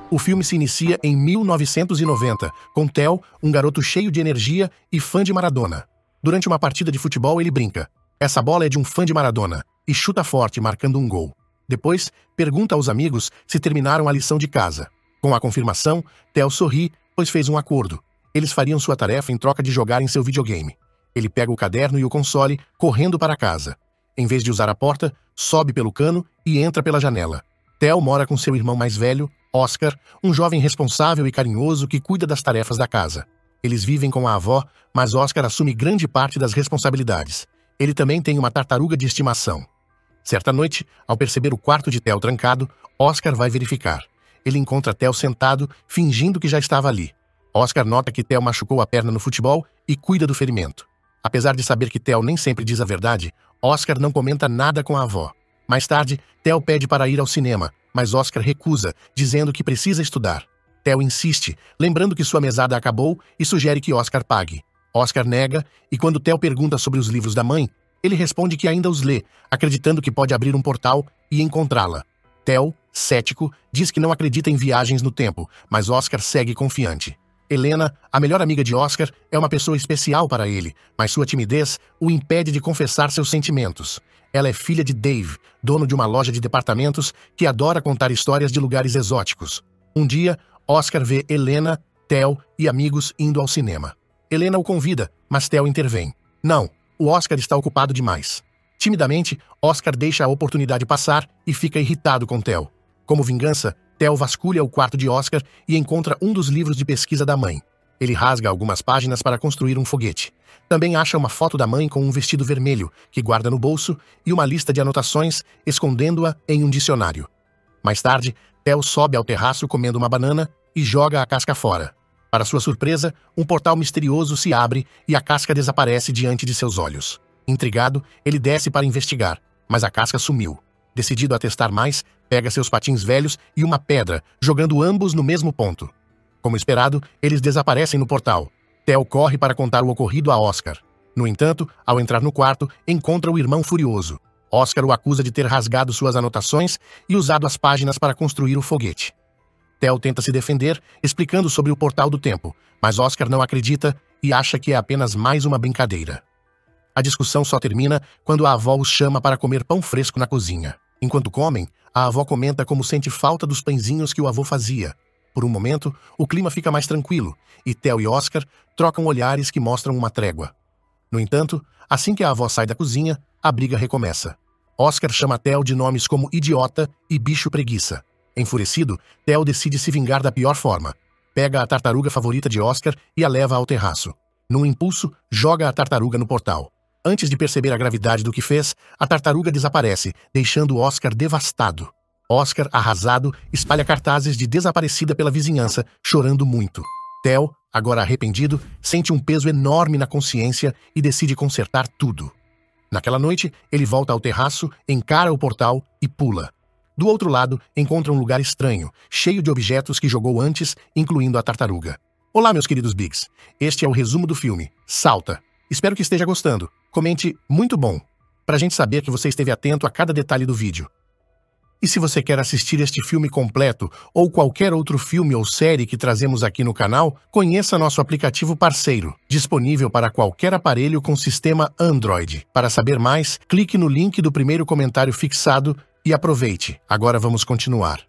O filme se inicia em 1990, com Theo, um garoto cheio de energia e fã de Maradona. Durante uma partida de futebol, ele brinca: "Essa bola é de um fã de Maradona", e chuta forte, marcando um gol. Depois, pergunta aos amigos se terminaram a lição de casa. Com a confirmação, Theo sorri, pois fez um acordo. Eles fariam sua tarefa em troca de jogar em seu videogame. Ele pega o caderno e o console, correndo para casa. Em vez de usar a porta, sobe pelo cano e entra pela janela. Theo mora com seu irmão mais velho, Oscar, um jovem responsável e carinhoso que cuida das tarefas da casa. Eles vivem com a avó, mas Oscar assume grande parte das responsabilidades. Ele também tem uma tartaruga de estimação. Certa noite, ao perceber o quarto de Theo trancado, Oscar vai verificar. Ele encontra Theo sentado, fingindo que já estava ali. Oscar nota que Theo machucou a perna no futebol e cuida do ferimento. Apesar de saber que Theo nem sempre diz a verdade, Oscar não comenta nada com a avó. Mais tarde, Theo pede para ir ao cinema, mas Oscar recusa, dizendo que precisa estudar. Theo insiste, lembrando que sua mesada acabou e sugere que Oscar pague. Oscar nega, e quando Theo pergunta sobre os livros da mãe, ele responde que ainda os lê, acreditando que pode abrir um portal e encontrá-la. Theo, cético, diz que não acredita em viagens no tempo, mas Oscar segue confiante. Helena, a melhor amiga de Oscar, é uma pessoa especial para ele, mas sua timidez o impede de confessar seus sentimentos. Ela é filha de Dave, dono de uma loja de departamentos que adora contar histórias de lugares exóticos. Um dia, Oscar vê Helena, Theo e amigos indo ao cinema. Helena o convida, mas Theo intervém. Não, o Oscar está ocupado demais. Timidamente, Oscar deixa a oportunidade passar e fica irritado com Theo. Como vingança, Theo vasculha o quarto de Oscar e encontra um dos livros de pesquisa da mãe. Ele rasga algumas páginas para construir um foguete. Também acha uma foto da mãe com um vestido vermelho, que guarda no bolso, e uma lista de anotações, escondendo-a em um dicionário. Mais tarde, Theo sobe ao terraço comendo uma banana e joga a casca fora. Para sua surpresa, um portal misterioso se abre e a casca desaparece diante de seus olhos. Intrigado, ele desce para investigar, mas a casca sumiu. Decidido a testar mais, pega seus patins velhos e uma pedra, jogando ambos no mesmo ponto. Como esperado, eles desaparecem no portal. Theo corre para contar o ocorrido a Oscar. No entanto, ao entrar no quarto, encontra o irmão furioso. Oscar o acusa de ter rasgado suas anotações e usado as páginas para construir o foguete. Theo tenta se defender, explicando sobre o portal do tempo, mas Oscar não acredita e acha que é apenas mais uma brincadeira. A discussão só termina quando a avó os chama para comer pão fresco na cozinha. Enquanto comem, a avó comenta como sente falta dos pãezinhos que o avô fazia. Por um momento, o clima fica mais tranquilo, e Theo e Oscar trocam olhares que mostram uma trégua. No entanto, assim que a avó sai da cozinha, a briga recomeça. Oscar chama Theo de nomes como idiota e bicho preguiça. Enfurecido, Theo decide se vingar da pior forma. Pega a tartaruga favorita de Oscar e a leva ao terraço. Num impulso, joga a tartaruga no portal. Antes de perceber a gravidade do que fez, a tartaruga desaparece, deixando Oscar devastado. Oscar, arrasado, espalha cartazes de desaparecida pela vizinhança, chorando muito. Theo, agora arrependido, sente um peso enorme na consciência e decide consertar tudo. Naquela noite, ele volta ao terraço, encara o portal e pula. Do outro lado, encontra um lugar estranho, cheio de objetos que jogou antes, incluindo a tartaruga. Olá, meus queridos Bigs. Este é o resumo do filme. Salta! Espero que esteja gostando. Comente "muito bom", para a gente saber que você esteve atento a cada detalhe do vídeo. E se você quer assistir este filme completo ou qualquer outro filme ou série que trazemos aqui no canal, conheça nosso aplicativo parceiro, disponível para qualquer aparelho com sistema Android. Para saber mais, clique no link do primeiro comentário fixado e aproveite. Agora vamos continuar.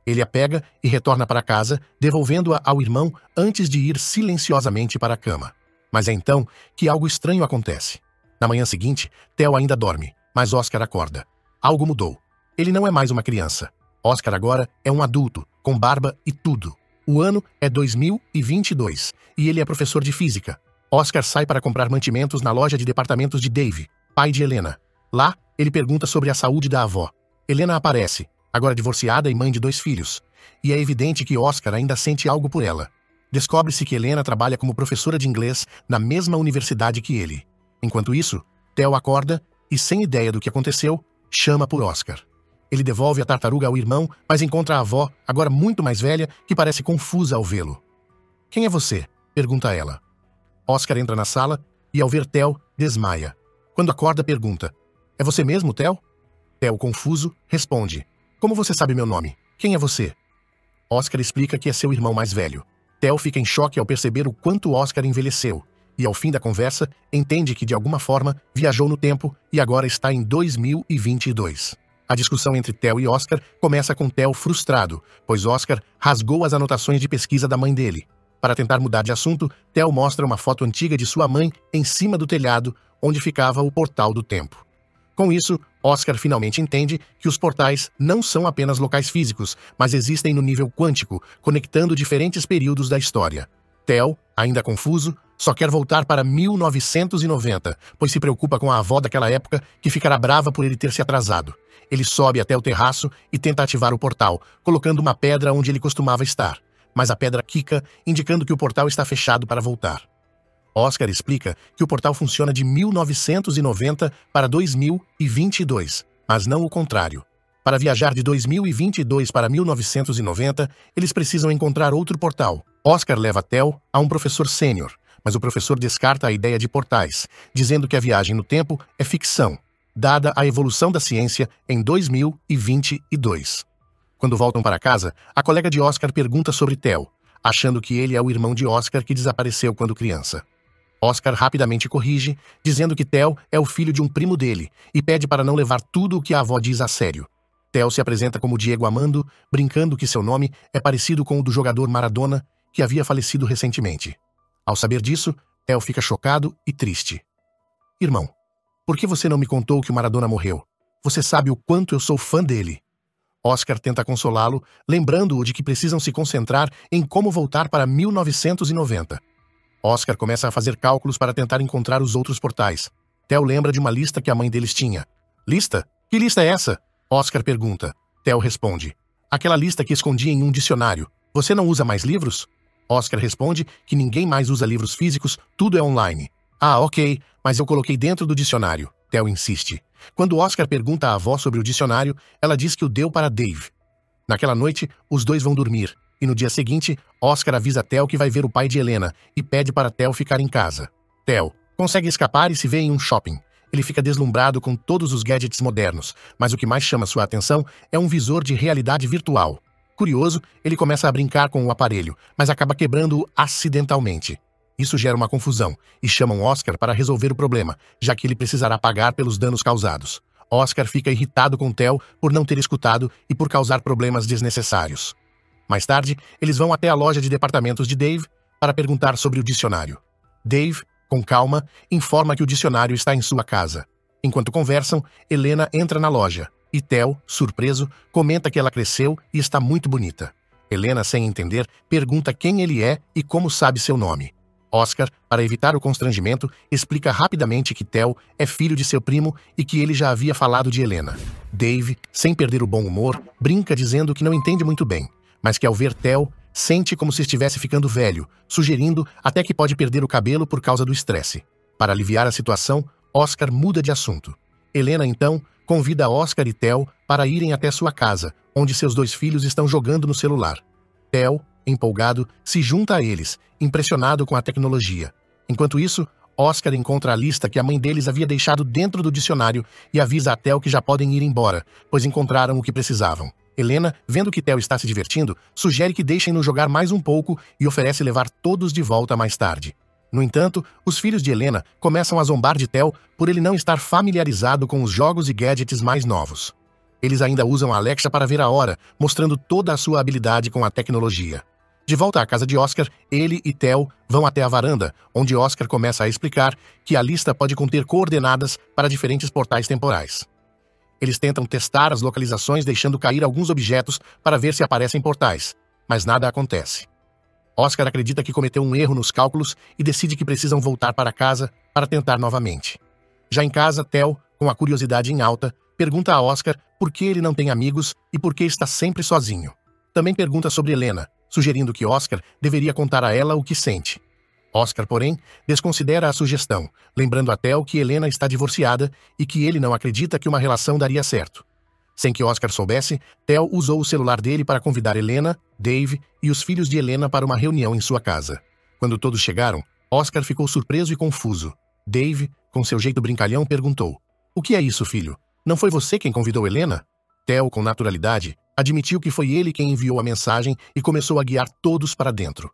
Ele a pega e retorna para casa, devolvendo-a ao irmão antes de ir silenciosamente para a cama. Mas é então que algo estranho acontece. Na manhã seguinte, Theo ainda dorme, mas Oscar acorda. Algo mudou. Ele não é mais uma criança. Oscar agora é um adulto, com barba e tudo. O ano é 2022 e ele é professor de física. Oscar sai para comprar mantimentos na loja de departamentos de Dave, pai de Helena. Lá, ele pergunta sobre a saúde da avó. Helena aparece, agora divorciada e mãe de 2 filhos. E é evidente que Oscar ainda sente algo por ela. Descobre-se que Helena trabalha como professora de inglês na mesma universidade que ele. Enquanto isso, Theo acorda e, sem ideia do que aconteceu, chama por Oscar. Ele devolve a tartaruga ao irmão, mas encontra a avó, agora muito mais velha, que parece confusa ao vê-lo. "Quem é você?" pergunta ela. Oscar entra na sala e, ao ver Theo, desmaia. Quando acorda, pergunta: "É você mesmo, Theo?" Theo, confuso, responde: "Como você sabe meu nome? Quem é você?" Oscar explica que é seu irmão mais velho. Theo fica em choque ao perceber o quanto Oscar envelheceu, e ao fim da conversa, entende que de alguma forma viajou no tempo e agora está em 2022. A discussão entre Theo e Oscar começa com Theo frustrado, pois Oscar rasgou as anotações de pesquisa da mãe dele. Para tentar mudar de assunto, Theo mostra uma foto antiga de sua mãe em cima do telhado, onde ficava o Portal do Tempo. Com isso, Oscar finalmente entende que os portais não são apenas locais físicos, mas existem no nível quântico, conectando diferentes períodos da história. Theo, ainda confuso, só quer voltar para 1990, pois se preocupa com a avó daquela época, que ficará brava por ele ter se atrasado. Ele sobe até o terraço e tenta ativar o portal, colocando uma pedra onde ele costumava estar. Mas a pedra quica, indicando que o portal está fechado para voltar. Oscar explica que o portal funciona de 1990 para 2022, mas não o contrário. Para viajar de 2022 para 1990, eles precisam encontrar outro portal. Oscar leva Theo a um professor sênior, mas o professor descarta a ideia de portais, dizendo que a viagem no tempo é ficção, dada a evolução da ciência em 2022. Quando voltam para casa, a colega de Oscar pergunta sobre Theo, achando que ele é o irmão de Oscar que desapareceu quando criança. Oscar rapidamente corrige, dizendo que Theo é o filho de um primo dele e pede para não levar tudo o que a avó diz a sério. Theo se apresenta como Diego Armando, brincando que seu nome é parecido com o do jogador Maradona, que havia falecido recentemente. Ao saber disso, Theo fica chocado e triste. Irmão, por que você não me contou que o Maradona morreu? Você sabe o quanto eu sou fã dele. Oscar tenta consolá-lo, lembrando-o de que precisam se concentrar em como voltar para 1990. Oscar começa a fazer cálculos para tentar encontrar os outros portais. Theo lembra de uma lista que a mãe deles tinha. Lista? Que lista é essa? Oscar pergunta. Theo responde. Aquela lista que escondia em um dicionário. Você não usa mais livros? Oscar responde que ninguém mais usa livros físicos, tudo é online. Ah, ok, mas eu coloquei dentro do dicionário. Theo insiste. Quando Oscar pergunta à avó sobre o dicionário, ela diz que o deu para Dave. Naquela noite, os dois vão dormir, e no dia seguinte, Oscar avisa Theo que vai ver o pai de Helena e pede para Theo ficar em casa. Theo consegue escapar e se vê em um shopping. Ele fica deslumbrado com todos os gadgets modernos, mas o que mais chama sua atenção é um visor de realidade virtual. Curioso, ele começa a brincar com o aparelho, mas acaba quebrando-o acidentalmente. Isso gera uma confusão, e chamam Oscar para resolver o problema, já que ele precisará pagar pelos danos causados. Oscar fica irritado com Theo por não ter escutado e por causar problemas desnecessários. Mais tarde, eles vão até a loja de departamentos de Dave para perguntar sobre o dicionário. Dave, com calma, informa que o dicionário está em sua casa. Enquanto conversam, Helena entra na loja, e Theo, surpreso, comenta que ela cresceu e está muito bonita. Helena, sem entender, pergunta quem ele é e como sabe seu nome. Oscar, para evitar o constrangimento, explica rapidamente que Theo é filho de seu primo e que ele já havia falado de Helena. Dave, sem perder o bom humor, brinca dizendo que não entende muito bem, mas que ao ver Theo, sente como se estivesse ficando velho, sugerindo até que pode perder o cabelo por causa do estresse. Para aliviar a situação, Oscar muda de assunto. Helena, então, convida Oscar e Theo para irem até sua casa, onde seus dois filhos estão jogando no celular. Theo, empolgado, se junta a eles, impressionado com a tecnologia. Enquanto isso, Oscar encontra a lista que a mãe deles havia deixado dentro do dicionário e avisa a Theo que já podem ir embora, pois encontraram o que precisavam. Helena, vendo que Theo está se divertindo, sugere que deixem-no jogar mais um pouco e oferece levar todos de volta mais tarde. No entanto, os filhos de Helena começam a zombar de Theo por ele não estar familiarizado com os jogos e gadgets mais novos. Eles ainda usam a Alexa para ver a hora, mostrando toda a sua habilidade com a tecnologia. De volta à casa de Oscar, ele e Theo vão até a varanda, onde Oscar começa a explicar que a lista pode conter coordenadas para diferentes portais temporais. Eles tentam testar as localizações deixando cair alguns objetos para ver se aparecem portais, mas nada acontece. Oscar acredita que cometeu um erro nos cálculos e decide que precisam voltar para casa para tentar novamente. Já em casa, Theo, com a curiosidade em alta, pergunta a Oscar por que ele não tem amigos e por que está sempre sozinho. Também pergunta sobre Helena, sugerindo que Oscar deveria contar a ela o que sente. Oscar, porém, desconsidera a sugestão, lembrando a Theo que Helena está divorciada e que ele não acredita que uma relação daria certo. Sem que Oscar soubesse, Theo usou o celular dele para convidar Helena, Dave e os filhos de Helena para uma reunião em sua casa. Quando todos chegaram, Oscar ficou surpreso e confuso. Dave, com seu jeito brincalhão, perguntou: "O que é isso, filho? Não foi você quem convidou Helena?" Theo, com naturalidade, Admitiu que foi ele quem enviou a mensagem e começou a guiar todos para dentro.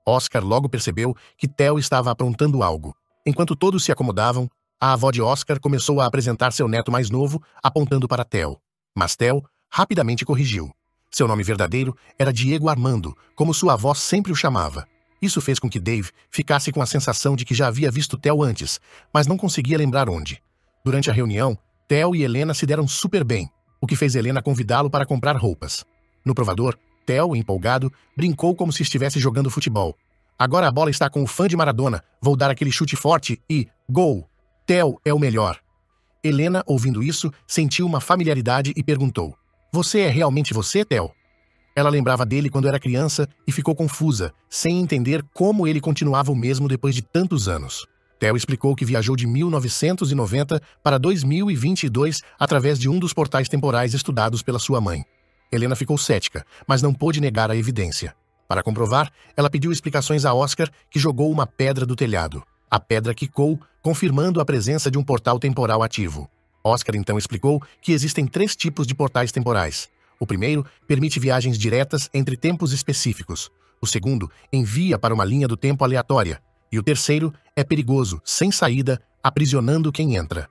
Oscar logo percebeu que Theo estava aprontando algo. Enquanto todos se acomodavam, a avó de Oscar começou a apresentar seu neto mais novo, apontando para Theo. Mas Theo rapidamente corrigiu. Seu nome verdadeiro era Diego Armando, como sua avó sempre o chamava. Isso fez com que Dave ficasse com a sensação de que já havia visto Theo antes, mas não conseguia lembrar onde. Durante a reunião, Theo e Helena se deram super bem, o que fez Helena convidá-lo para comprar roupas. No provador, Theo, empolgado, brincou como se estivesse jogando futebol. Agora a bola está com o fã de Maradona, vou dar aquele chute forte e... gol! Theo é o melhor. Helena, ouvindo isso, sentiu uma familiaridade e perguntou: Você é realmente você, Theo? Ela lembrava dele quando era criança e ficou confusa, sem entender como ele continuava o mesmo depois de tantos anos. Theo explicou que viajou de 1990 para 2022 através de um dos portais temporais estudados pela sua mãe. Helena ficou cética, mas não pôde negar a evidência. Para comprovar, ela pediu explicações a Oscar, que jogou uma pedra do telhado. A pedra quicou, confirmando a presença de um portal temporal ativo. Oscar então explicou que existem 3 tipos de portais temporais. O primeiro permite viagens diretas entre tempos específicos. O segundo envia para uma linha do tempo aleatória. E o terceiro é perigoso, sem saída, aprisionando quem entra.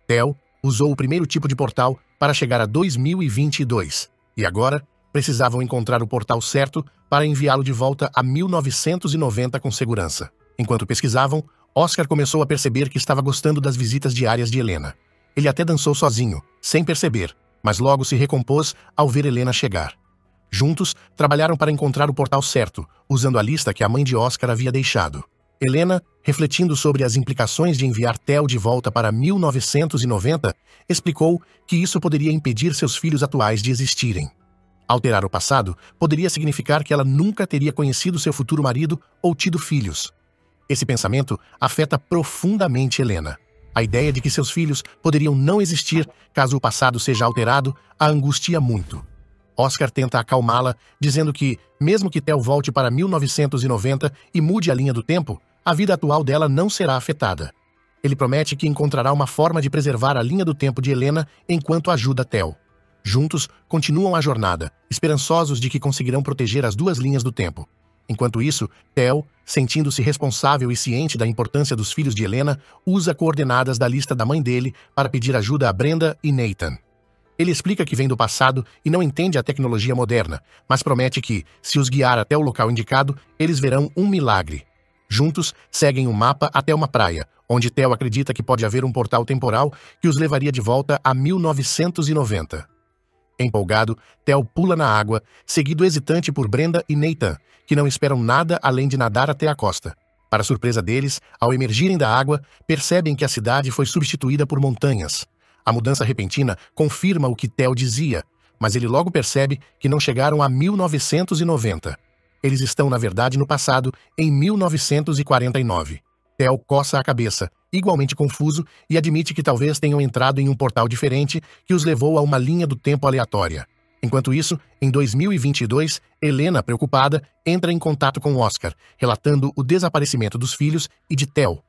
Theo usou o primeiro tipo de portal para chegar a 2022. E agora, precisavam encontrar o portal certo para enviá-lo de volta a 1990 com segurança. Enquanto pesquisavam, Oscar começou a perceber que estava gostando das visitas diárias de Helena. Ele até dançou sozinho, sem perceber, mas logo se recompôs ao ver Helena chegar. Juntos, trabalharam para encontrar o portal certo, usando a lista que a mãe de Oscar havia deixado. Helena, refletindo sobre as implicações de enviar Theo de volta para 1990, explicou que isso poderia impedir seus filhos atuais de existirem. Alterar o passado poderia significar que ela nunca teria conhecido seu futuro marido ou tido filhos. Esse pensamento afeta profundamente Helena. A ideia de que seus filhos poderiam não existir caso o passado seja alterado a angustia muito. Oscar tenta acalmá-la, dizendo que, mesmo que Theo volte para 1990 e mude a linha do tempo, a vida atual dela não será afetada. Ele promete que encontrará uma forma de preservar a linha do tempo de Helena enquanto ajuda Theo. Juntos, continuam a jornada, esperançosos de que conseguirão proteger as 2 linhas do tempo. Enquanto isso, Theo, sentindo-se responsável e ciente da importância dos filhos de Helena, usa coordenadas da lista da mãe dele para pedir ajuda a Brenda e Nathan. Ele explica que vem do passado e não entende a tecnologia moderna, mas promete que, se os guiar até o local indicado, eles verão um milagre. Juntos, seguem um mapa até uma praia, onde Theo acredita que pode haver um portal temporal que os levaria de volta a 1990. Empolgado, Theo pula na água, seguido hesitante por Brenda e Nathan, que não esperam nada além de nadar até a costa. Para surpresa deles, ao emergirem da água, percebem que a cidade foi substituída por montanhas. A mudança repentina confirma o que Theo dizia, mas ele logo percebe que não chegaram a 1990. Eles estão, na verdade, no passado, em 1949. Theo coça a cabeça, igualmente confuso, e admite que talvez tenham entrado em um portal diferente que os levou a uma linha do tempo aleatória. Enquanto isso, em 2022, Helena, preocupada, entra em contato com Oscar, relatando o desaparecimento dos filhos e de Theo.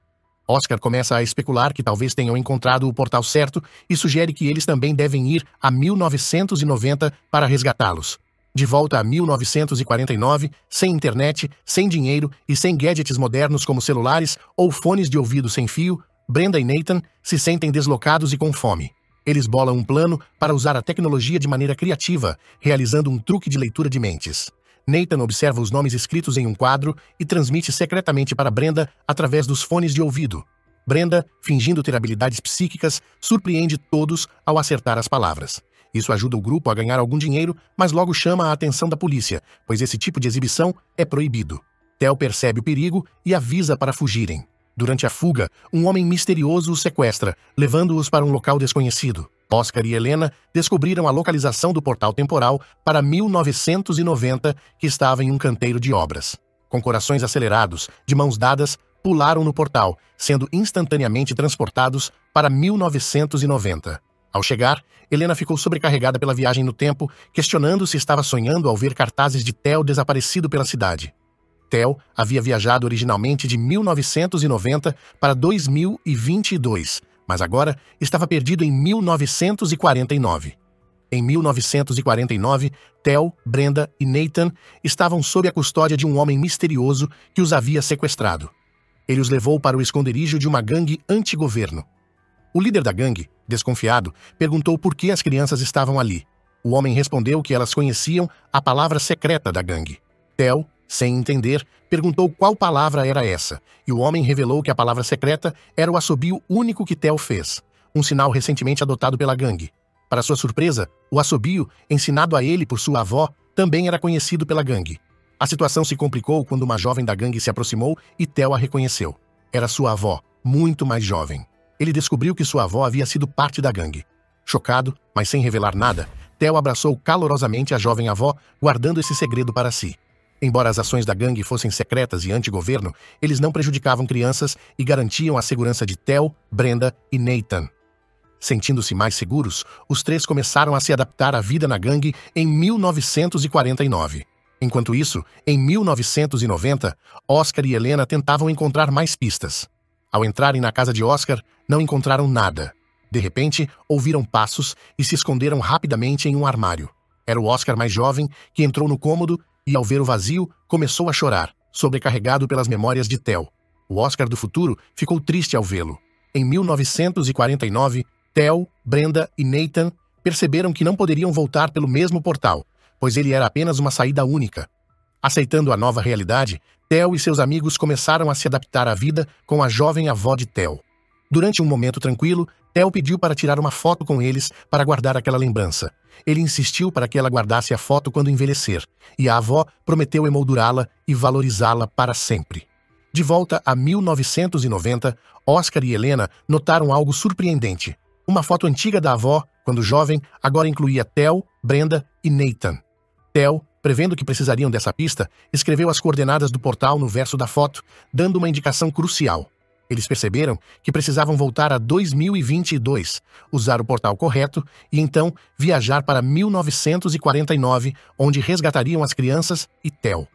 Oscar começa a especular que talvez tenham encontrado o portal certo e sugere que eles também devem ir a 1990 para resgatá-los. De volta a 1949, sem internet, sem dinheiro e sem gadgets modernos como celulares ou fones de ouvido sem fio, Brenda e Nathan se sentem deslocados e com fome. Eles bolam um plano para usar a tecnologia de maneira criativa, realizando um truque de leitura de mentes. Nathan observa os nomes escritos em um quadro e transmite secretamente para Brenda através dos fones de ouvido. Brenda, fingindo ter habilidades psíquicas, surpreende todos ao acertar as palavras. Isso ajuda o grupo a ganhar algum dinheiro, mas logo chama a atenção da polícia, pois esse tipo de exibição é proibido. Theo percebe o perigo e avisa para fugirem. Durante a fuga, um homem misterioso os sequestra, levando-os para um local desconhecido. Oscar e Helena descobriram a localização do portal temporal para 1990, que estava em um canteiro de obras. Com corações acelerados, de mãos dadas, pularam no portal, sendo instantaneamente transportados para 1990. Ao chegar, Helena ficou sobrecarregada pela viagem no tempo, questionando se estava sonhando ao ver cartazes de Theo desaparecido pela cidade. Theo havia viajado originalmente de 1990 para 2022, mas agora estava perdido em 1949. Em 1949, Theo, Brenda e Nathan estavam sob a custódia de um homem misterioso que os havia sequestrado. Ele os levou para o esconderijo de uma gangue anti-governo. O líder da gangue, desconfiado, perguntou por que as crianças estavam ali. O homem respondeu que elas conheciam a palavra secreta da gangue. Theo, sem entender, perguntou qual palavra era essa, e o homem revelou que a palavra secreta era o assobio único que Theo fez, um sinal recentemente adotado pela gangue. Para sua surpresa, o assobio, ensinado a ele por sua avó, também era conhecido pela gangue. A situação se complicou quando uma jovem da gangue se aproximou e Theo a reconheceu. Era sua avó, muito mais jovem. Ele descobriu que sua avó havia sido parte da gangue. Chocado, mas sem revelar nada, Theo abraçou calorosamente a jovem avó, guardando esse segredo para si. Embora as ações da gangue fossem secretas e anti-governo, eles não prejudicavam crianças e garantiam a segurança de Theo, Brenda e Nathan. Sentindo-se mais seguros, os três começaram a se adaptar à vida na gangue em 1949. Enquanto isso, em 1990, Oscar e Helena tentavam encontrar mais pistas. Ao entrarem na casa de Oscar, não encontraram nada. De repente, ouviram passos e se esconderam rapidamente em um armário. Era o Oscar mais jovem que entrou no cômodo e, ao ver o vazio, começou a chorar, sobrecarregado pelas memórias de Theo. O Oscar do futuro ficou triste ao vê-lo. Em 1949, Theo, Brenda e Nathan perceberam que não poderiam voltar pelo mesmo portal, pois ele era apenas uma saída única. Aceitando a nova realidade, Theo e seus amigos começaram a se adaptar à vida com a jovem avó de Theo. Durante um momento tranquilo, Theo pediu para tirar uma foto com eles para guardar aquela lembrança. Ele insistiu para que ela guardasse a foto quando envelhecer, e a avó prometeu emoldurá-la e valorizá-la para sempre. De volta a 1990, Oscar e Helena notaram algo surpreendente. Uma foto antiga da avó, quando jovem, agora incluía Theo, Brenda e Nathan. Theo, prevendo que precisariam dessa pista, escreveu as coordenadas do portal no verso da foto, dando uma indicação crucial. Eles perceberam que precisavam voltar a 2022, usar o portal correto e então viajar para 1949, onde resgatariam as crianças e Theo.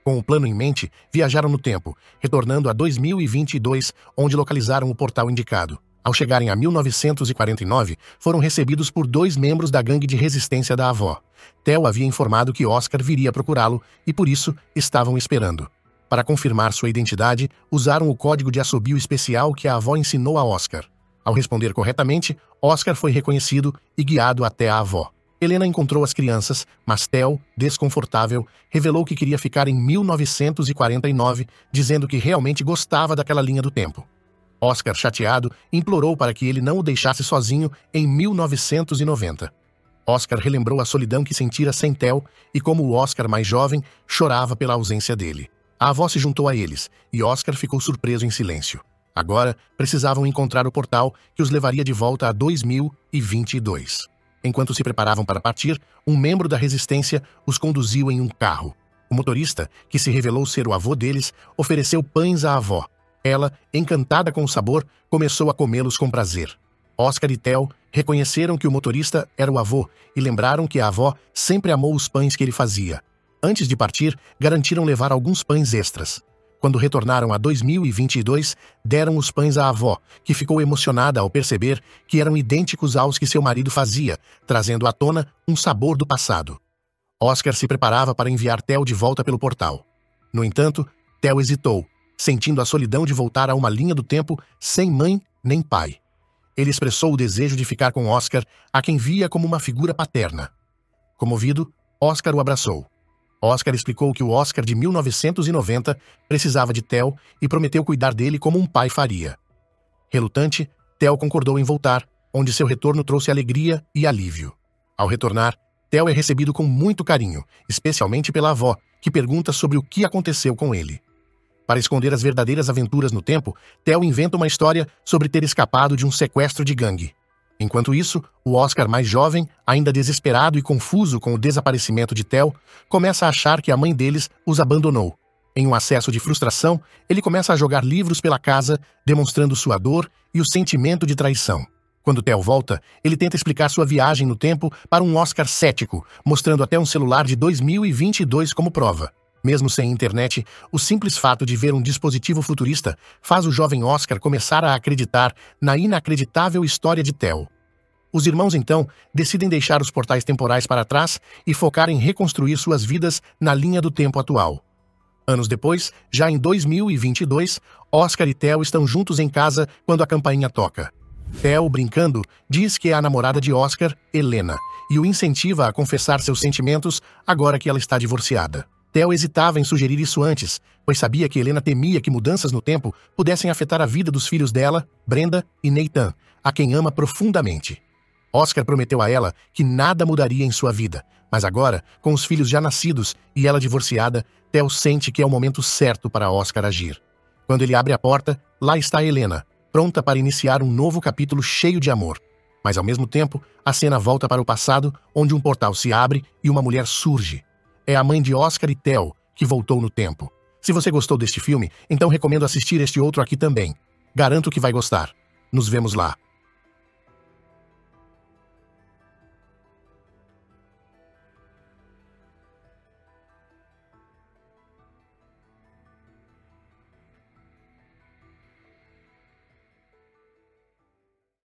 Com o plano em mente, viajaram no tempo, retornando a 2022, onde localizaram o portal indicado. Ao chegarem a 1949, foram recebidos por 2 membros da gangue de resistência da avó. Theo havia informado que Oscar viria procurá-lo e, por isso, estavam esperando. Para confirmar sua identidade, usaram o código de assobio especial que a avó ensinou a Oscar. Ao responder corretamente, Oscar foi reconhecido e guiado até a avó. Helena encontrou as crianças, mas Theo, desconfortável, revelou que queria ficar em 1949, dizendo que realmente gostava daquela linha do tempo. Oscar, chateado, implorou para que ele não o deixasse sozinho em 1990. Oscar relembrou a solidão que sentira sem Theo e como o Oscar mais jovem chorava pela ausência dele. A avó se juntou a eles e Oscar ficou surpreso em silêncio. Agora, precisavam encontrar o portal que os levaria de volta a 2022. Enquanto se preparavam para partir, um membro da resistência os conduziu em um carro. O motorista, que se revelou ser o avô deles, ofereceu pães à avó. Ela, encantada com o sabor, começou a comê-los com prazer. Oscar e Theo reconheceram que o motorista era o avô e lembraram que a avó sempre amou os pães que ele fazia. Antes de partir, garantiram levar alguns pães extras. Quando retornaram a 2022, deram os pães à avó, que ficou emocionada ao perceber que eram idênticos aos que seu marido fazia, trazendo à tona um sabor do passado. Oscar se preparava para enviar Theo de volta pelo portal. No entanto, Theo hesitou, sentindo a solidão de voltar a uma linha do tempo sem mãe nem pai. Ele expressou o desejo de ficar com Oscar, a quem via como uma figura paterna. Comovido, Oscar o abraçou. Oscar explicou que o Oscar de 1990 precisava de Theo e prometeu cuidar dele como um pai faria. Relutante, Theo concordou em voltar, onde seu retorno trouxe alegria e alívio. Ao retornar, Theo é recebido com muito carinho, especialmente pela avó, que pergunta sobre o que aconteceu com ele. Para esconder as verdadeiras aventuras no tempo, Theo inventa uma história sobre ter escapado de um sequestro de gangue. Enquanto isso, o Oscar mais jovem, ainda desesperado e confuso com o desaparecimento de Theo, começa a achar que a mãe deles os abandonou. Em um acesso de frustração, ele começa a jogar livros pela casa, demonstrando sua dor e o sentimento de traição. Quando Theo volta, ele tenta explicar sua viagem no tempo para um Oscar cético, mostrando até um celular de 2022 como prova. Mesmo sem internet, o simples fato de ver um dispositivo futurista faz o jovem Oscar começar a acreditar na inacreditável história de Theo. Os irmãos, então, decidem deixar os portais temporais para trás e focar em reconstruir suas vidas na linha do tempo atual. Anos depois, já em 2022, Oscar e Theo estão juntos em casa quando a campainha toca. Theo, brincando, diz que é a namorada de Oscar, Helena, e o incentiva a confessar seus sentimentos agora que ela está divorciada. Theo hesitava em sugerir isso antes, pois sabia que Helena temia que mudanças no tempo pudessem afetar a vida dos filhos dela, Brenda e Nathan, a quem ama profundamente. Oscar prometeu a ela que nada mudaria em sua vida, mas agora, com os filhos já nascidos e ela divorciada, Theo sente que é o momento certo para Oscar agir. Quando ele abre a porta, lá está Helena, pronta para iniciar um novo capítulo cheio de amor. Mas ao mesmo tempo, a cena volta para o passado, onde um portal se abre e uma mulher surge. É a mãe de Oscar e Theo, que voltou no tempo. Se você gostou deste filme, então recomendo assistir este outro aqui também. Garanto que vai gostar. Nos vemos lá.